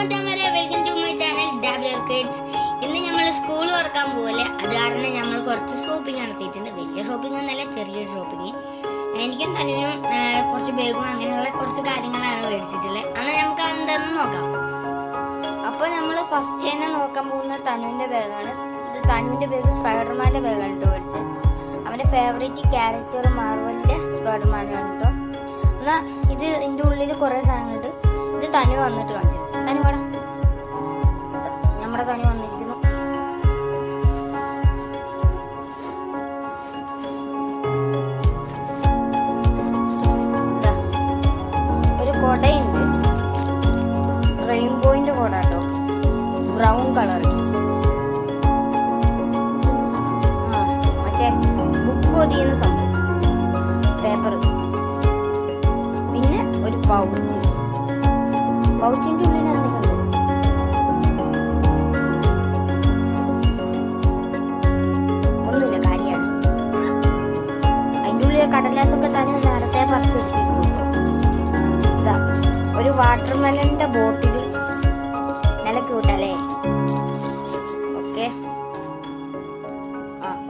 മച്ചാന്മാരെ, welcome to my channel W kids. ഇന്ന് നമ്മൾ school തുറക്കാൻ പോകല്ലേ, അത് കാരണം നമ്മൾ കുറച്ച് ഷോപ്പിംഗ് നടത്തിയിട്ടുണ്ട്. വലിയ ഷോപ്പിംഗ് ഒന്നല്ല, ചെറിയൊരു ഷോപ്പിംഗ്. എനിക്കും തനുവിനും കുറച്ച് ബാഗും അങ്ങനെയുള്ള കുറച്ച് കാര്യങ്ങളാണ് മേടിച്ചിട്ടുള്ളത്. എന്നാൽ നമുക്ക് എന്താണെന്ന് നോക്കാം. അപ്പോൾ നമ്മൾ ഫസ്റ്റ് തന്നെ നോക്കാൻ പോകുന്നത് തനുവിൻ്റെ ബാഗാണ്. ഇത് തനുവിൻ്റെ ബാഗ് സ്പൈഡർമാൻ്റെ ബാഗാണ് കേട്ടോ മേടിച്ചത്. അവൻ്റെ ഫേവറേറ്റ് ക്യാരക്ടർ മാർവലിൻ്റെ സ്പൈഡർമാനാണ് കേട്ടോ. എന്നാൽ ഇത് ഇതിൻ്റെ ഉള്ളിൽ കുറേ സാധനങ്ങളുണ്ട്. ഇത് തനു വന്നിട്ട് കാണിച്ചു. തനു വേണം, നമ്മുടെ തനു വന്നിരിക്കുന്നു. ഒരു കൊടയുണ്ട്, റെയിൻബോയിന്റെ കൊട കേട്ടോ, ബ്രൗൺ കളർ. മറ്റേ ബുക്ക് ഒതിയുന്ന സംഭവം, പേപ്പർ. പിന്നെ ഒരു പൗച്ചിന്റെ ഉള്ളിൽ എന്തെങ്കിലും ഒന്നുമില്ല, കാര്യമാണ്. അതിൻ്റെ ഉള്ളിലെ കടലാസൊക്കെ തന്നെ നേരത്തെ പറിച്ചെടുത്തിരുന്നു. ഇതാ ഒരു വാട്ടർമെലന്റെ ബോട്ടിൽ, നല്ല ക്യൂട്ടല്ലേ. ഓക്കെ,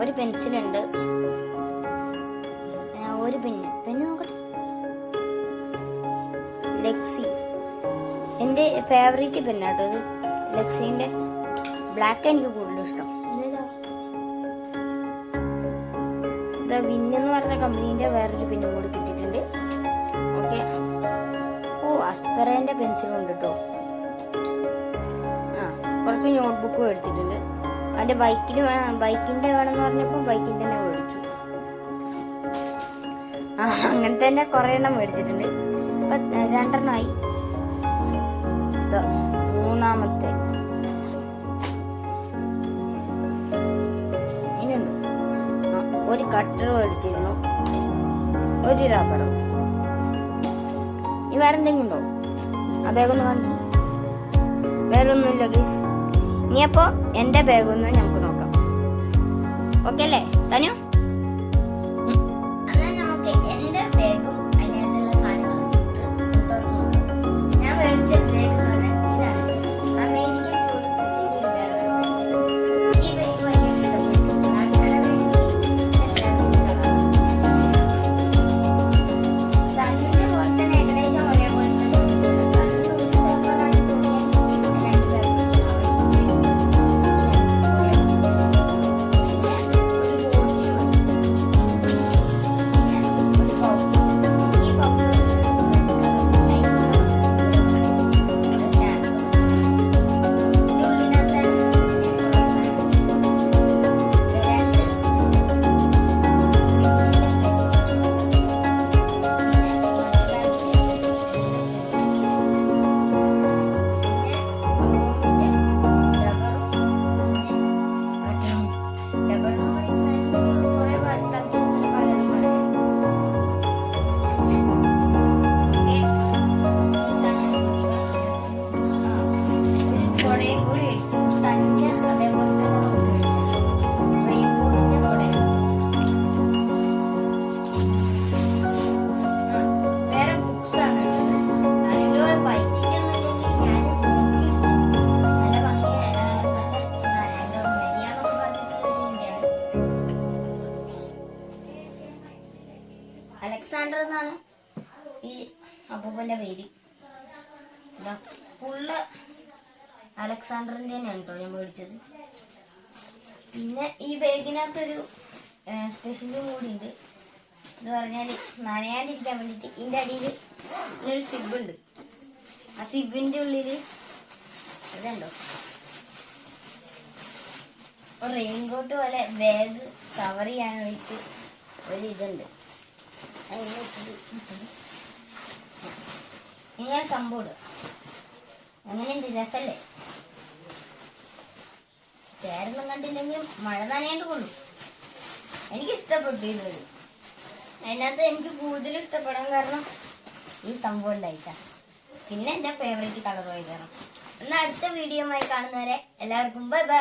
ഒരു പെൻസിലുണ്ട്, ഒരു പെന്ന് നോക്കട്ടെ. ലെക്സി എൻ്റെ ഫേവറേറ്റ് പെന്നാട്ടോ ഇത്. ലെക്സിൻ്റെ ബ്ലാക്ക് എനിക്ക് കൂടുതലും ഇഷ്ടം. ഇത് വിന്നെന്ന് പറഞ്ഞ കമ്പനീൻ്റെ വേറൊരു പെന്നും കൂടി കിട്ടിയിട്ടുണ്ട്. ഓക്കെ, അസ്പെറേൻ്റെ പെൻസിലും ഉണ്ട് കേട്ടോ. കുറച്ച് നോട്ട് ബുക്ക് മേടിച്ചിട്ടുണ്ട്. അതിൻ്റെ ബൈക്കിൻ്റെ വേണമെന്ന് പറഞ്ഞപ്പോൾ ബൈക്കിൻ്റെ തന്നെ മേടിച്ചു. അങ്ങനെ തന്നെ കുറേ എണ്ണം മേടിച്ചിട്ടുണ്ട്. ഇപ്പം 2 എണ്ണമായി. മൂന്നാമത്തെ ഇനിയുണ്ട്. ഒരു കട്ടർ മേടിച്ചിരുന്നു, ഒരു റബ്ബറും. ഇനി വേറെ എന്തെങ്കിലും ഉണ്ടോ? ആ ബാഗൊന്ന് കാണിച്ചു. വേറെ ഒന്നുമില്ല ഗൈസ്. ഇനിയപ്പോൾ എൻ്റെ ബാഗൊന്ന് നമുക്ക് നോക്കാം. ഓക്കെ അല്ലേ തനു? അലക്സാണ്ടർ എന്നാണ് ഈ അപ്പൂപ്പൻ്റെ പേര്. ഇതാ ഫുള്ള് അലക്സാണ്ടറിൻ്റെ തന്നെയാണ് കേട്ടോ ഞാൻ മേടിച്ചത്. പിന്നെ ഈ ബാഗിനകത്തൊരു സ്പെഷ്യലും കൂടി ഉണ്ട്. എന്ന് പറഞ്ഞാൽ നനയാണ്ടിരിക്കാൻ വേണ്ടിയിട്ട് ഇതിൻ്റെ അടിയിൽ ഒരു സിബുണ്ട്. ആ സിബിൻ്റെ ഉള്ളിൽ ഇതുണ്ടോ, റെയിൻകോട്ട് പോലെ ബാഗ് കവർ ചെയ്യാൻ വേണ്ടിയിട്ട് ഒരു ഇതുണ്ട്. ഇങ്ങനെ സംഭവം അങ്ങനെയുണ്ട്, രസല്ലേ. പേരൊന്നും കണ്ടില്ലെങ്കിൽ മഴ നനയാണ്ട് കൊള്ളു. എനിക്ക് ഇഷ്ടപ്പെട്ടു ഇത്. അതിനകത്ത് എനിക്ക് കൂടുതലും ഇഷ്ടപ്പെടാൻ കാരണം ഈ സംഭവം ഉണ്ടായിട്ടാ. പിന്നെ എൻ്റെ ഫേവറേറ്റ് കളർ പോയി തരണം. എന്നാൽ അടുത്ത വീഡിയോ ആയി കാണുന്നവരെ എല്ലാവർക്കും ബൈ ബൈ.